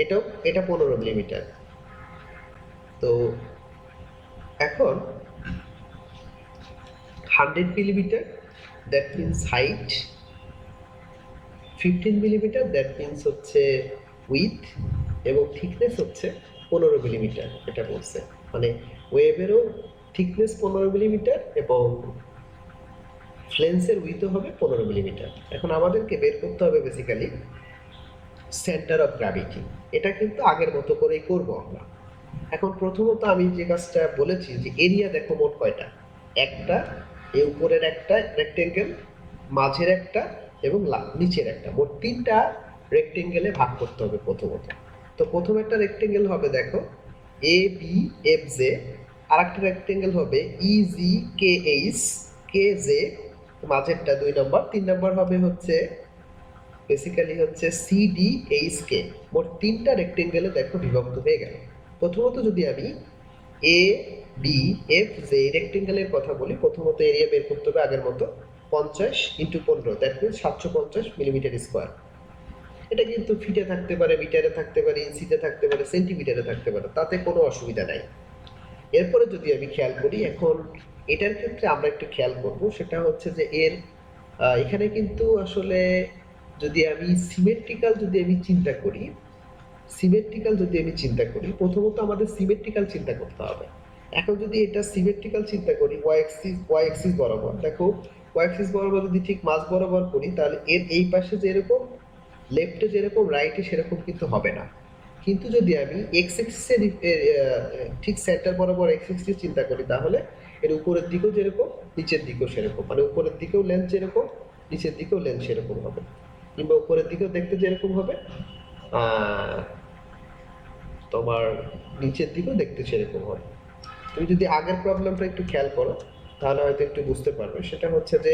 এটা 15 মিলিমিটার। তো এখন 100 millimetre, that means height, 15 millimetre, that means হচ্ছে উইথ, এবং থিকনেস হচ্ছে 15 মিলিমিটার। এটা বলছে মানে ওয়েভেরও থিকনেস 15 মিলিমিটার এবং ফ্লেন্সের উইথও হবে 15 মিলিমিটার। এখন আমাদেরকে বের করতে হবে বেসিক্যালি সেন্টার অফ গ্র্যাভিটি। এটা কিন্তু আগের মতো করেই করব আমরা। এখন প্রথমত আমি যে কাজটা বলেছি যে এরিয়া দেখো মোট কয়টা, একটা, এই উপরের একটা রেক্টেঙ্গেল, মাঝের একটা এবং নিচের একটা, মোট 3টা রেক্টেঙ্গেলে ভাগ করতে হবে প্রথমত। তো প্রথম একটা রেক্টেঙ্গেল হবে দেখো এ বি এফ জে, আর একটা রেক্টেঙ্গেল হবে ই জি কে এইচ কে জে, মাঝেরটা 2 নম্বর, 3 নম্বর হবে হচ্ছে বেসিক্যালি হচ্ছে সি ডি এইচ কে। মোট 3টা রেক্টেঙ্গেলে দেখো বিভক্ত হয়ে গেল। প্রথমত যদি আমি এ বি এফ জে রেক্টেঙ্গেলের কথা বলি, প্রথমত এরিয়া বের করতে হবে আগের মতো 50 into 15, that means 750 millimetre square. এটা কিন্তু ফিটে থাকতে পারে, মিটারে থাকতে পারে, ইঞ্চিতে থাকতে পারে, সেন্টিমিটারে থাকতে পারে, তাতে কোনো অসুবিধা নাই। এরপরে যদি আমি খেয়াল করি, এখন এটার ক্ষেত্রে আমরা একটু খেয়াল করব, সেটা হচ্ছে যে এর এখানে কিন্তু আসলে যদি আমি সিমেট্রিক্যাল যদি আমি চিন্তা করি, প্রথমত আমাদের সিমেট্রিক্যাল চিন্তা করতে হবে। এখন যদি এটা সিমেট্রিক্যাল চিন্তা করি, ওয়াই অ্যাক্সিস বরাবর, দেখো ওয়াই অ্যাক্সিস বরাবর যদি ঠিক মাঝ বরাবর করি, তাহলে এর এই পাশে যেরকম লেফটে যেরকম রাইটে সেরকম কিন্তু হবে না। কিন্তু যদি আমি এক্স অ্যাক্সিসের ঠিক সেন্টার বরাবর এক্স অ্যাক্সিস চিন্তা করি, তাহলে এর উপরের দিকেও যেরকম নিচের দিকেও সেরকম, মানে উপরের দিকেও লেন্থ যেরকম নিচের দিকেও লেন্থ সেরকম হবে, কিংবা উপরের দিকেও দেখতে যেরকম হবে তোমার নিচের দিকেও দেখতে সেরকম হবে। তুমি যদি আগের প্রবলেমটা একটু খেয়াল করো তাহলে হয়তো একটু বুঝতে পারবে। সেটা হচ্ছে যে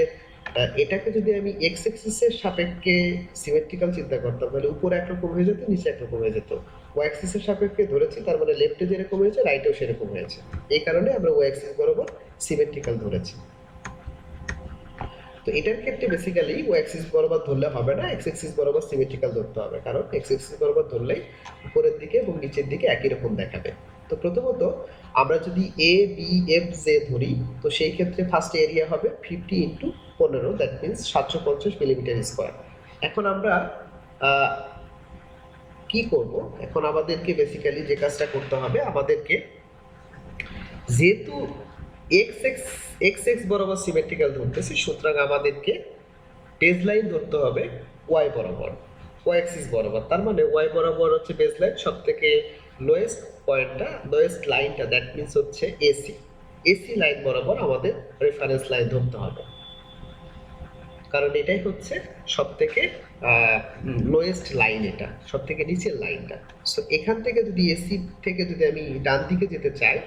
এটাকে যদি আমি এক্স অ্যাক্সিসের সাপেক্ষে সিমেট্রিক্যাল চিন্তা করতাম, তাহলে উপরে একরকম হয়ে যেত, নিচে একরকম হয়ে যেত। ওয়াই অ্যাক্সিসের সাপেক্ষে ধরেছি, তার মানে লেফটে যেরকম হয়েছে রাইটেও সেরকম হয়েছে, এই কারণে আমরা ওয়াই অ্যাক্সিস বরাবর সিমেট্রিক্যাল ধরেছি। তো এটার ক্ষেত্রে বেসিক্যালি ওয়াই অ্যাক্সিস বরাবর ধরলে হবে না, এক্স অ্যাক্সিস বরাবর সিমেট্রিক্যাল ধরতে হবে, কারণ এক্স অ্যাক্সিস বরাবর ধরলেই উপরের দিকে এবং নিচের দিকে একই রকম দেখাবে। তো প্রথমত আমরা যদি এ বি এফ জে ধরি, তো সেই ক্ষেত্রে ফার্স্ট এরিয়া হবে 50 into 15, that means 750 millimetre square. এখন আমরা কি করব, এখন আমাদেরকে বেসিক্যালি যে কাজটা করতে হবে, আমাদেরকে যেহেতু এক্স এক্স বরাবর সিমেট্রিক্যাল ধরতেছি, সুতরাং আমাদেরকে বেজ লাইন ধরতে হবে ওয়াই বরাবর, ওয়াই অ্যাক্সিস বরাবর। তার মানে ওয়াই বরাবর হচ্ছে বেজ লাইন, সব থেকে লোয়েস্ট পয়েন্টটা, লোয়েস্ট লাইনটা, দ্যাট মিনস হচ্ছে এসি। এসি লাইন বরাবর আমাদের রেফারেন্স লাইন ধরতে হবে, কারণ এটাই হচ্ছে সব থেকে লোয়েস্ট লাইন, এটা সব থেকে নিচের লাইনটা। সো এখান থেকে যদি এসি থেকে যদি আমি ডান দিকে যেতে চাই,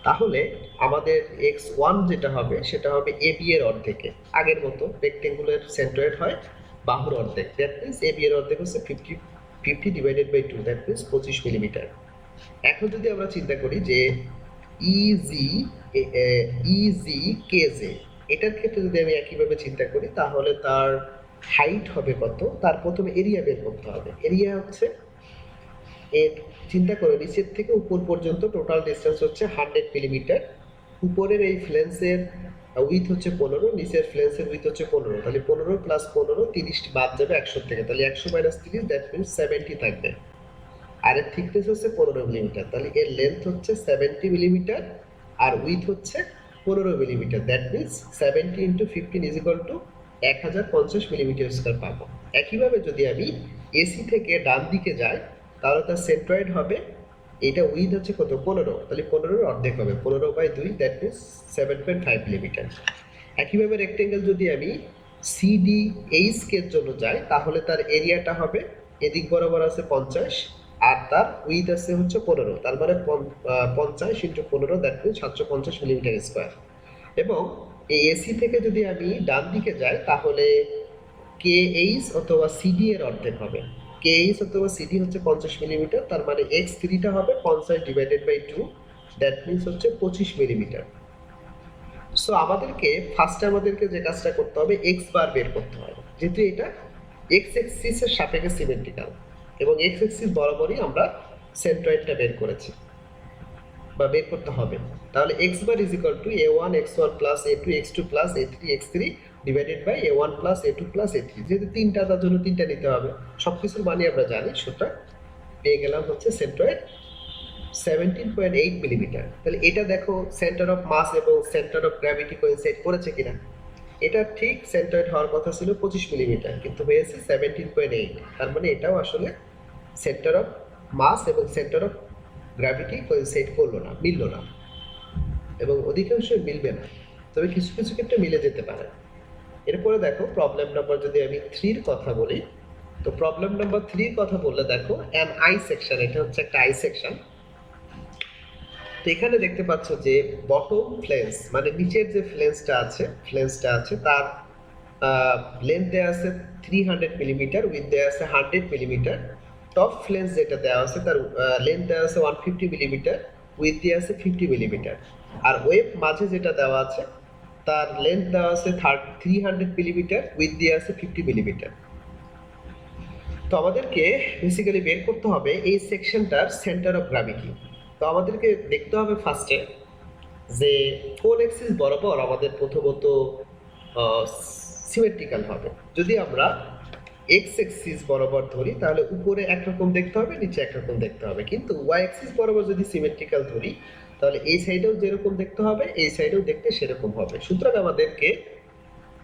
তাহলে আমাদের x1 যেটা হবে সেটা হবে এবি এর অর্ধেকে, আগের মতো রেক্টেঙ্গুলার সেন্ট্রয়েড হয় বাহুর অর্ধেক, দ্যাট মিনস এবি এর অর্ধেক হচ্ছে 50 divided by 2, that means 25 millimetre. এখন যদি আমরা চিন্তা করি যে ইজি ইজি কেজে, এটার ক্ষেত্রে যদি আমি একইভাবে চিন্তা করি, তাহলে তার হাইট হবে কত, তার প্রথমে এরিয়া বের করতে হবে। এরিয়া হচ্ছে এর, চিন্তা করে নিচের থেকে উপর পর্যন্ত টোটাল ডিস্টেন্স হচ্ছে 100 মিলিমিটার। উপরের এই ফ্লেন্সের উইথ হচ্ছে 15, নিচের ফ্লেন্সের উইথ হচ্ছে 15, তাহলে 15 প্লাস 15, 30 বাদ যাবে 100 থেকে, তাহলে 100 মাইনাস 30, দ্যাট মিনস 70 থাকবে। আর এর থিকনেস হচ্ছে 15 মিলিমিটার, তাহলে এর লেন্থ হচ্ছে 70 মিলিমিটার আর উইথ হচ্ছে 15 millimetre, that means 70 into 15 is equal two 1050 millimetre square পাবো। একইভাবে যদি আমি এসি থেকে ডান দিকে যাই, তাহলে তার সেন্ট্রয়েড হবে, এটা উইথ হচ্ছে কত 15, তাহলে 15 অর্ধেক হবে 15/2, দ্যাট মিনস 7.5 মিলিমিটার। একইভাবে রেক্টেঙ্গেল যদি আমি সিডি এইচ এর জন্য যাই, তাহলে তার এরিয়াটা হবে, এদিক বরাবর আছে 50 আর তার উইথ আছে হচ্ছে 15, তার মানে 50 into 15, that means 750 millimetre square. এবং এই এসি থেকে যদি আমি ডান দিকে যাই, তাহলে কে এইচ অথবা সিডি এর অর্ধেক হবে। কে এইচ অথবা সিডি হচ্ছে 50 মিলিমিটার, তার মানে এক্স থ্রিটা হবে 50 ডিভাইডেড বাই 2, দ্যাট মিনস হচ্ছে 25 মিলিমিটার। সো আমাদেরকে ফার্স্টে আমাদেরকে যে কাজটা করতে হবে, এক্স বার বের করতে হবে, যেহেতু এটা এক্স এক্সিসের সাপেক্ষে সিমেট্রিক্যাল এবং এক্স এক্সিস বরাবরই আমরা সেন্ট্রয়েডটা বের করেছি বা বের করতে হবে। তাহলে X bar is equal to a1 x1 plus a2 x2 plus a3 x3 divided by a1 plus a2 plus a3, যেহেতু তিনটা, তার জন্য তিনটা নিতে হবে, সবকিছুর মানে আমরা জানি। সুতরাং পেয়ে গেলাম হচ্ছে সেন্ট্রয়েড 17.8 মিলিমিটার। তাহলে এটা দেখো সেন্টার অফ মাস এবং সেন্টার অফ গ্র্যাভিটি কোইনসাইড করেছে কিনা। এটা ঠিক সেন্ট্রয়েড হওয়ার কথা ছিল 25 মিলিমিটার, কিন্তু হয়েছে 17.8, তার মানে এটাও আসলে সেন্টার অফ মাস এবং সেন্টার অফ গ্র্যাভিটি কোইনসাইড করলো না, মিলল না, এবং অধিকাংশই মিলবে না, তবে কিছু কিছু ক্ষেত্রে মিলে যেতে পারে। এরপরে দেখো প্রবলেম নাম্বার যদি আমি 3 কথা বলি, তো প্রবলেম নাম্বার 3 কথা বললে দেখো অ্যান আই সেকশন, এটা হচ্ছে একটা আই সেকশন। তো এখানে দেখতে পাচ্ছ যে বটম ফ্লেন্স মানে নিচের যে ফ্লেন্সটা আছে তার লেন্থ দেওয়া আছে 300 মিলিমিটার, উইথ দেওয়া আছে 100 মিলিমিটার। টপ ফ্লেন্স যেটা দেওয়া আছে তার লেন্থ দেওয়া আছে 150 মিলিমিটার, উইথ দেওয়া আছে 50 মিলিমিটার। আর ওয়েব মাঝে যেটা দেওয়া আছে তার লেন্থ দেওয়া আছে 300 মিলিমিটার, উইথ দেওয়া আছে 50 মিলিমিটার। তো আমাদেরকে বেসিক্যালি বের করতে হবে এই সেকশনটার সেন্টার অফ গ্র্যাভিটি। তো আমাদেরকে দেখতে হবে ফার্স্টে যে কোন অ্যাক্সিস বরাবর আমাদের প্রথমত সিমেট্রিক্যাল হবে। যদি আমরা এক্স অ্যাক্সিস বরাবর ধরি, তাহলে উপরে একরকম দেখতে হবে, নিচে একরকম দেখতে হবে। কিন্তু ওয়াই অ্যাক্সিস বরাবর যদি সিমেট্রিক্যাল ধরি, তাহলে এই সাইডেও যেরকম দেখতে হবে, এই সাইডেও দেখতে সেরকম হবে। সুতরাং আমাদেরকে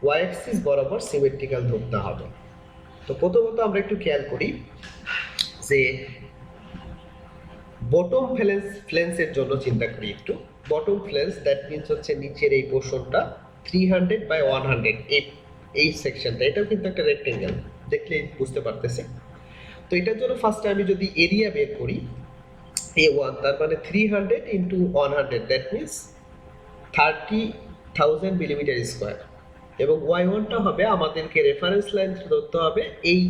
ওয়াই অ্যাক্সিস বরাবর সিমেট্রিক্যাল ধরতে হবে। তো প্রথমত আমরা একটু খেয়াল করি যে বটম ফ্লেন্সের জন্য চিন্তা করি একটু। বটম ফ্লেন্স দ্যাট মিনস হচ্ছে নিচের এই পোর্শনটা 300 বাই 100, এই সেকশনটা, এটাও কিন্তু একটা রেক্টেঙ্গেল, দেখলেই বুঝতে পারতেছি। তো এটার জন্য ফার্স্টে আমি যদি এরিয়া বের করি a1, তার মানে 300 into 100, that means 30,000 millimetre square. এবং y1টা হবে আমাদেরকে রেফারেন্স লাইন ধরতে হবে, এই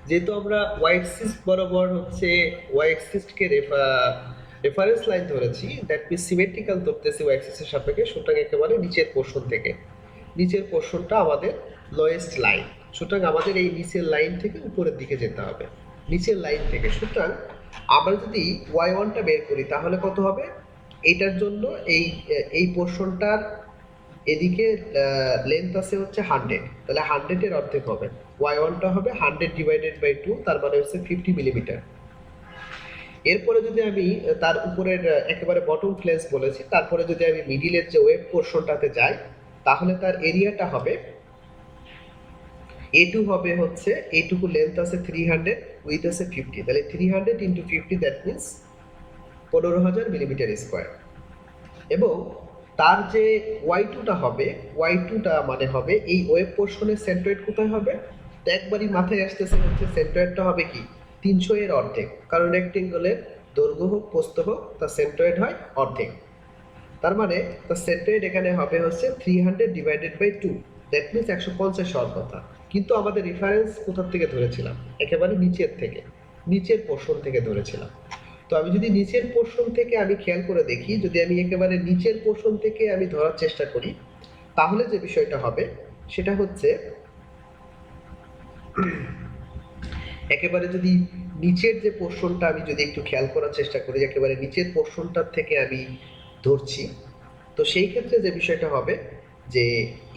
যেহেতু আমরা ওয়াই অ্যাক্সিস বরাবর হচ্ছে ওয়াই অ্যাক্সিসকে রেফারেন্স লাইন ধরেছি, দ্যাট মিনস সিমেট্রিক্যাল ধরতেছি ওয়াই অ্যাক্সিসের সাপেক্ষে। সুতরাং একেবারে নিচের পোর্শন থেকে, নিচের পোর্শনটা আমাদের লোয়েস্ট লাইন, সুতরাং আমাদের এই নিচের লাইন থেকে উপরের দিকে যেতে হবে, নিচের লাইন থেকে। সুতরাং আমরা যদি y1টা বের করি তাহলে কত হবে, এটার জন্য এই পোর্শনটার এদিকে লেন্থ আছে হচ্ছে 100, তাহলে 100 এর অর্ধেক হবে, y1টা হবে 100 ডিভাইডেড বাই 2, তার মানে হচ্ছে 50 মিলিমিটার। এরপরে যদি আমি তার উপরের একেবারে বটম ফ্লেন্স বলেছি, তারপরে যদি আমি মিডিলের যে ওয়েব পোর্শনটাতে যাই, তাহলে তার এরিয়াটা হবে A2 হবে হচ্ছে এইটুকু লেন্থ আছে 300, উইথ আছে 50, তাহলে 300 into 50 that means 15,000 millimetre square. এবং তার যে y2টা হবে, y2টা মানে হবে এই ওয়েব পোর্শনের সেন্ট্রয়েড কোথায় হবে, তো একবারই মাথায় আসতেছে হচ্ছে সেন্ট্রয়েডটা হবে কি 300 এর অর্ধেক, কারণ রেক্টেঙ্গলের দৈর্ঘ্য হোক প্রস্থ হোক তার সেন্ট্রয়েড হয় অর্ধেক। তার মানে তার সেন্ট্রয়েড এখানে হবে হচ্ছে 300 ডিভাইডেড বাই 2, দ্যাট মিনস 150 হওয়ার কথা। কিন্তু আমাদের রেফারেন্স কোথা থেকে ধরেছিলাম, একেবারে নিচের থেকে, নিচের পোর্শন থেকে ধরেছিলাম। তো আমি যদি নিচের পোর্শন থেকে আমি খেয়াল করে দেখি, যদি আমি একেবারে নিচের পোর্শন থেকে আমি ধরার চেষ্টা করি, তাহলে যে বিষয়টা হবে সেটা হচ্ছে একেবারে যদি নিচের যে পোর্শনটা আমি যদি একটু খেয়াল করার চেষ্টা করি, একেবারে নিচের পোর্শনটার থেকে আমি ধরছি, তো সেই ক্ষেত্রে যে বিষয়টা হবে যে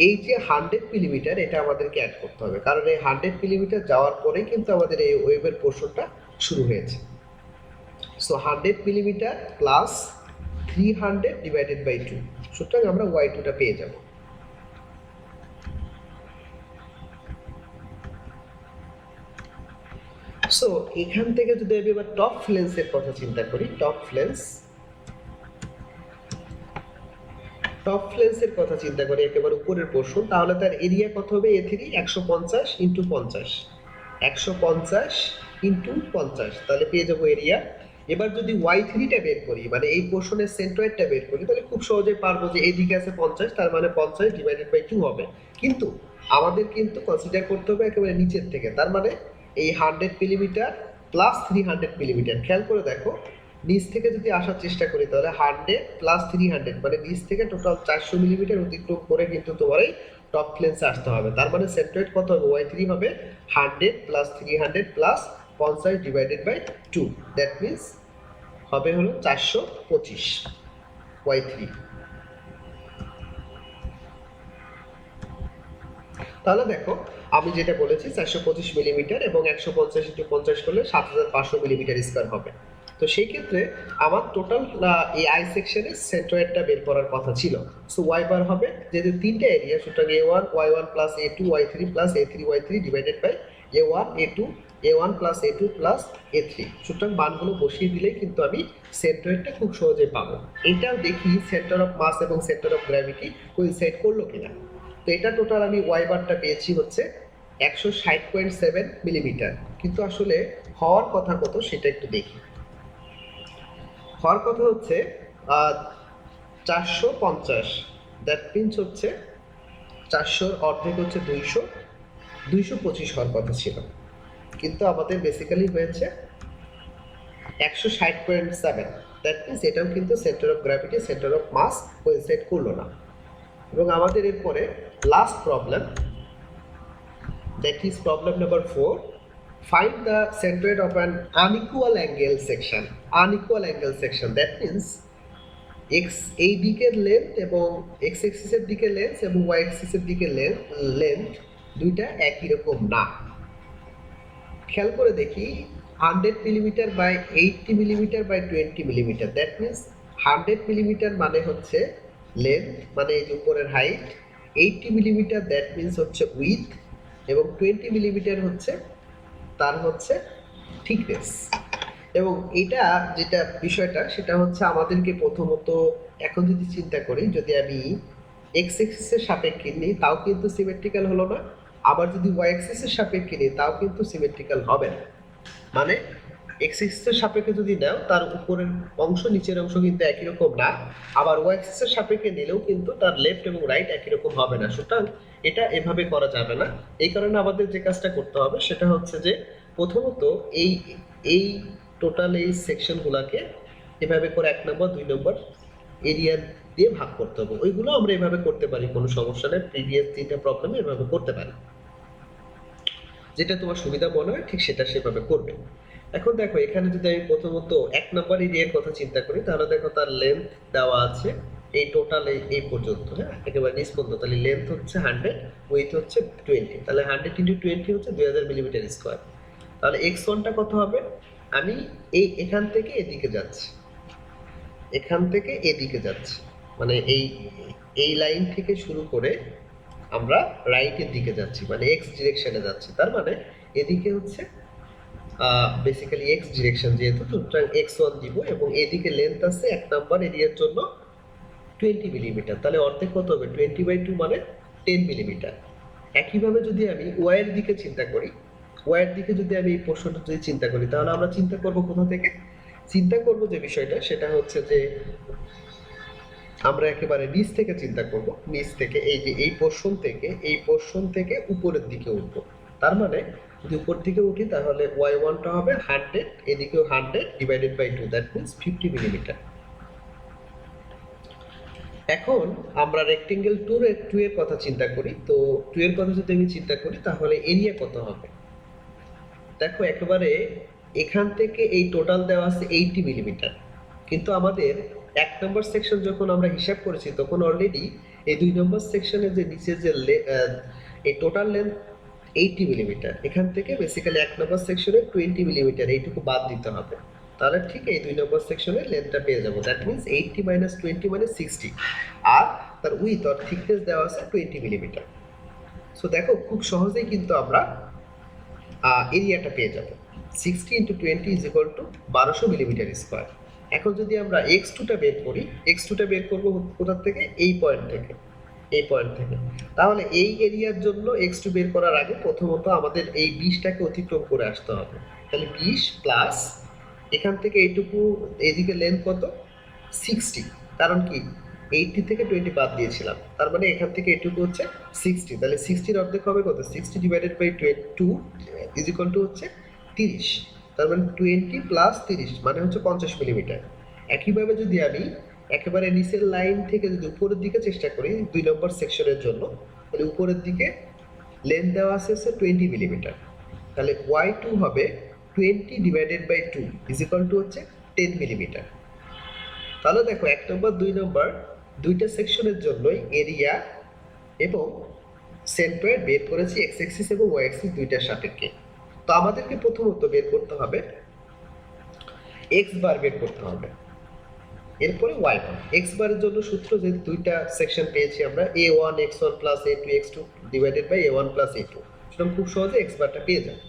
এই যে 100 মিলিমিটার এটা আমাদেরকে অ্যাড করতে হবে, কারণ এই 100 মিলিমিটার যাওয়ার পরেই কিন্তু আমাদের এই ওয়েভের পোর্শনটা শুরু হয়েছে। So 100 millimetre plus 300 divided by 2, সুতরাং আমরা y2টা পেয়ে যাব। সো এখান থেকে যদি আমি এবার টপ ফ্লেন্সের কথা চিন্তা করি, টপ ফ্লেন্সের কথা চিন্তা করি একেবারে উপরের পোর্শন, তাহলে তার এরিয়া কত হবে, A3 150 ইন্টু 50, 150 ইন্টু 50, তাহলে পেয়ে যাবো এরিয়া। এবার যদি y3টা বের করি, মানে এই পোর্শনের সেন্ট্রয়েডটা বের করি, তাহলে খুব সহজেই পারবো যে এদিকে আছে 50, তার মানে 50 ডিভাইডেড বাই 2 হবে। কিন্তু আমাদের কিন্তু কনসিডার করতে হবে একেবারে নিচের থেকে, তার মানে এই 100 মিলিমিটার প্লাস 300 মিলিমিটার। খেয়াল করে দেখো, নিচ থেকে যদি আসার চেষ্টা করি তাহলে 100 প্লাস 300 মানে নিচ থেকে টোটাল 400 মিলিমিটার অতিক্রম করে কিন্তু তোমার এই টপ ফ্লেন্সে আসতে হবে। তার মানে সেন্ট্রয়েড কত হবে, y3 হবে 100 plus 300 plus 50 divided by 2, that means হবে হলো 425 y3। তাহলে দেখো আমি যেটা বলেছি 425 মিলিমিটার এবং 150 ইন্টু 50 করলে 7500 মিলিমিটার স্কোয়ার হবে। তো সেই ক্ষেত্রে আমার টোটাল এই আই সেকশনের সেন্ট্রয়েডটা বের করার কথা ছিল। সো ওয়াই বার হবে, যেহেতু তিনটে এরিয়া, সুতরাং a1 y1 plus a2 y3 plus a3 y3 divided by a1 a2 a1 plus a2 plus a3, সুতরাং মানগুলো বসিয়ে দিলেই কিন্তু আমি সেন্ট্রয়েডটা খুব সহজে পাবো। এটাও দেখি সেন্টার অফ মাস এবং সেন্টার অফ গ্র্যাভিটি কোইনসাইড করলো কিনা। তো এটা টোটাল আমি ওয়াই বারটা পেয়েছি হচ্ছে 160.7 মিলিমিটার, কিন্তু আসলে হওয়ার কথা কত সেটা একটু দেখি। হওয়ার কথা হচ্ছে 450, দ্যাট মিনস হচ্ছে 400 অর্ধেক হচ্ছে 225 হওয়ার কথা ছিল, কিন্তু আমাদের বেসিক্যালি হয়েছে 160.7, দ্যাট মিনস এটাও কিন্তু centre of gravity centre of mass coincide করলো না। এবং আমাদের এরপরে last problem, that is problem number 4, find the centroid of an unequal angle section. Unequal angle section, that means x এই দিকের লেন্থ এবং x অ্যাক্সিসের দিকে লেন্থ এবং y অ্যাক্সিসের দিকে লেন্থ দুইটা একই রকম না। খেয়াল করে দেখি 100 millimetre by 80 millimetre by 20 millimetre, that means 100 millimetre মানে হচ্ছে লেন্থ, মানে এই যে উপরের হাইট, 80 মিলিমিটার দ্যাট মিনস হচ্ছে উইথ, এবং 20 মিলিমিটার হচ্ছে তার হচ্ছে থিকনেস। এবং এটা যেটা বিষয়টা সেটা হচ্ছে আমাদেরকে প্রথমত এখন যদি চিন্তা করি, যদি আমি এক্স এক্সিসের সাপেক্ষে নিই তাও কিন্তু সিমেট্রিক্যাল হলো না, আবার যদি ওয়াই এক্সিসের সাপেক্ষে নিই তাও কিন্তু সিমেট্রিক্যাল হবে না। মানে এক্স এক্সিসের সাপেক্ষে যদি নাও তার উপরের অংশ নিচের অংশ কিন্তু একই রকম না, আবার ওয়াই এক্সিসের সাপেক্ষে নিলেও কিন্তু তার লেফট এবং রাইট একই রকম হবে না। সুতরাং এটা এভাবে করা যাবে না। এই কারণে আমাদের যে কাজটা করতে হবে সেটা হচ্ছে যে প্রথমত এই টোটাল এই সেকশনগুলোকে এভাবে করে 1 নম্বর 2 নম্বর এরিয়া দিয়ে ভাগ করতে হবে। ওইগুলো আমরা এভাবে করতে পারি, কোনো সমস্যা নেই, প্রিভিয়াস 3টা প্রবলেমে এভাবে করতে পারি, যেটা তোমার সুবিধা মনে হয় ঠিক সেটা সেভাবে করবে। এখন দেখো এখানে যদি আমি প্রথমত 1 নম্বর এরিয়ার কথা চিন্তা করি, তাহলে দেখো তার লেন্থ দেওয়া আছে এই টোটাল এই পর্যন্ত, হ্যাঁ একেবারে নিচ পর্যন্ত, তাহলে লেন্থ হচ্ছে 100, উইথ হচ্ছে 20, তাহলে 100 ইন্টু 20 হচ্ছে 2000 মিলিমিটার স্কোয়ার। তাহলে x1টা কত হবে, আমি এখান থেকে এদিকে যাচ্ছি, এখান থেকে এদিকে যাচ্ছি, মানে এই লাইন থেকে শুরু করে আমরা রাইটের দিকে যাচ্ছি, মানে এক্স ডিরেকশনে যাচ্ছি। তার মানে এদিকে হচ্ছে বেসিক্যালি এক্স ডিরেকশন যেহেতু, সুতরাং x1 দিব এবং এদিকে লেন্থ আছে 1 নাম্বার এরিয়ার জন্য 20 মিলিমিটার। তাহলে অর্ধেক কত হবে? 20/2 মানে 10 মিলিমিটার। একইভাবে যদি আমি ওয়াই এর দিকে চিন্তা করি, ওয়াই এর দিকে যদি আমি এই পোর্শনটা যদি চিন্তা করি, তাহলে আমরা চিন্তা করব কোথা থেকে? চিন্তা করব যে বিষয়টা সেটা হচ্ছে যে আমরা একেবারে নিচ থেকে চিন্তা করব, নিচ থেকে এই যে এই পোর্শন থেকে উপরের দিকে উঠবো। তার মানে যদি উপর দিকে উঠি তাহলে y1 টা হবে 100, এদিকেও 100 divided by 2, that means 50 millimetre. এখন আমরা রেক্টেঙ্গেল 2 এর কথা চিন্তা করি। তো 2 এর কথা যদি আমি চিন্তা করি তাহলে এরিয়া কত হবে? দেখো একেবারে এখান থেকে এই টোটাল দেওয়া আছে 80 মিলিমিটার, কিন্তু আমাদের 1 নম্বর সেকশন যখন আমরা হিসাব করেছি তখন অলরেডি এই 2 নম্বর সেকশনের যে নিচে যে এই টোটাল লেন্থ 80 মিলিমিটার, এখান থেকে বেসিক্যালি 1 নম্বর সেকশনে 20 মিলিমিটার এইটুকু বাদ দিতে হবে। তাহলে ঠিক এই 2 নম্বর সেকশনের লেন্থটা পেয়ে যাবো, দ্যাট মিন্স 80 মাইনাস 20 মানে 60, আর তার উইথ অর থিকনেস দেওয়া আছে 20 মিলিমিটার। সো দেখো খুব সহজেই কিন্তু আমরা এরিয়াটা পেয়ে যাব। 60 into 20 is equal two 1200 millimetre square. এখন যদি আমরা x2টা বের করি, x2টা বের করবো কোথা থেকে? এই পয়েন্ট থেকে, এই পয়েন্ট থেকে। তাহলে এই এরিয়ার জন্য x2 বের করার আগে প্রথমত আমাদের এই 20টাকে অতিক্রম করে আসতে হবে। তাহলে 20 প্লাস এখান থেকে এইটুকু, এইদিকে লেন্থ কত? 60, কারণ কি 80 থেকে 20 বাদ দিয়েছিলাম, তার মানে এখান থেকে এটুকু হচ্ছে 60। তাহলে 60 এর অর্ধেক হবে কত? 60 divided by 2 is equal to হচ্ছে 30। তার মানে 20 প্লাস 30 মানে হচ্ছে 50 মিলিমিটার। একইভাবে যদি আমি একেবারে নিচের লাইন থেকে যদি উপরের দিকে চেষ্টা করি 2 নম্বর সেকশনের জন্য, তাহলে উপরের দিকে লেন্থ দেওয়া আছে 20 মিলিমিটার। তাহলে y2 হবে 20 divided by 2 is equal to হচ্ছে 10 মিলিমিটার। তাহলে দেখো 1 নম্বর 2 নম্বর দুইটা সেকশনের জন্যই এরিয়া এবং সেন্ট্রয়েড বের করেছি এক্স অ্যাক্সিস এবং ওয়াই অ্যাক্সিস দুইটার সাপেক্ষে। তো আমাদেরকে প্রথমত বের করতে হবে এক্স বার বের করতে হবে, এরপরে ওয়াই বার। এক্স বারের জন্য সূত্র, যে দুইটা সেকশন পেয়েছি আমরা, a1 x1 plus a2 x2 divided by a1 plus a2, সুতরাং খুব সহজে এক্স বারটা পেয়ে যাবে।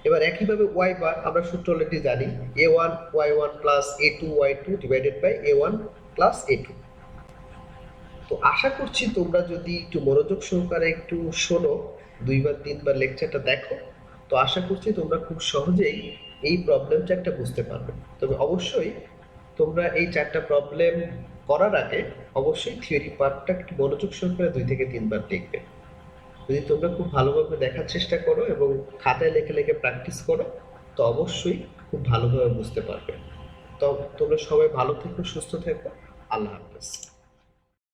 এবার একইভাবে ওয়াই বার আমরা সূত্র অলরেডি জানি, a1 y1 plus a2 y2 divided by a1 plus a2। তো আশা করছি তোমরা যদি একটু মনোযোগ সহকারে একটু শোনো, 2 বার 3 বার লেকচারটা দেখো, তো আশা করছি তোমরা খুব সহজেই এই প্রবলেমটা একটা বুঝতে পারবে। তবে অবশ্যই তোমরা এই 4টা প্রবলেম করার আগে অবশ্যই থিওরি পার্টটা একটু মনোযোগ সহকারে 2 থেকে 3 বার দেখবে। যদি তোমরা খুব ভালোভাবে দেখার চেষ্টা করো এবং খাতায় লিখে লিখে প্র্যাকটিস করো, তো অবশ্যই খুব ভালোভাবে বুঝতে পারবে। তো তোমরা সবাই ভালো থেকো, সুস্থ থেকো। আল্লাহ হাফেজ।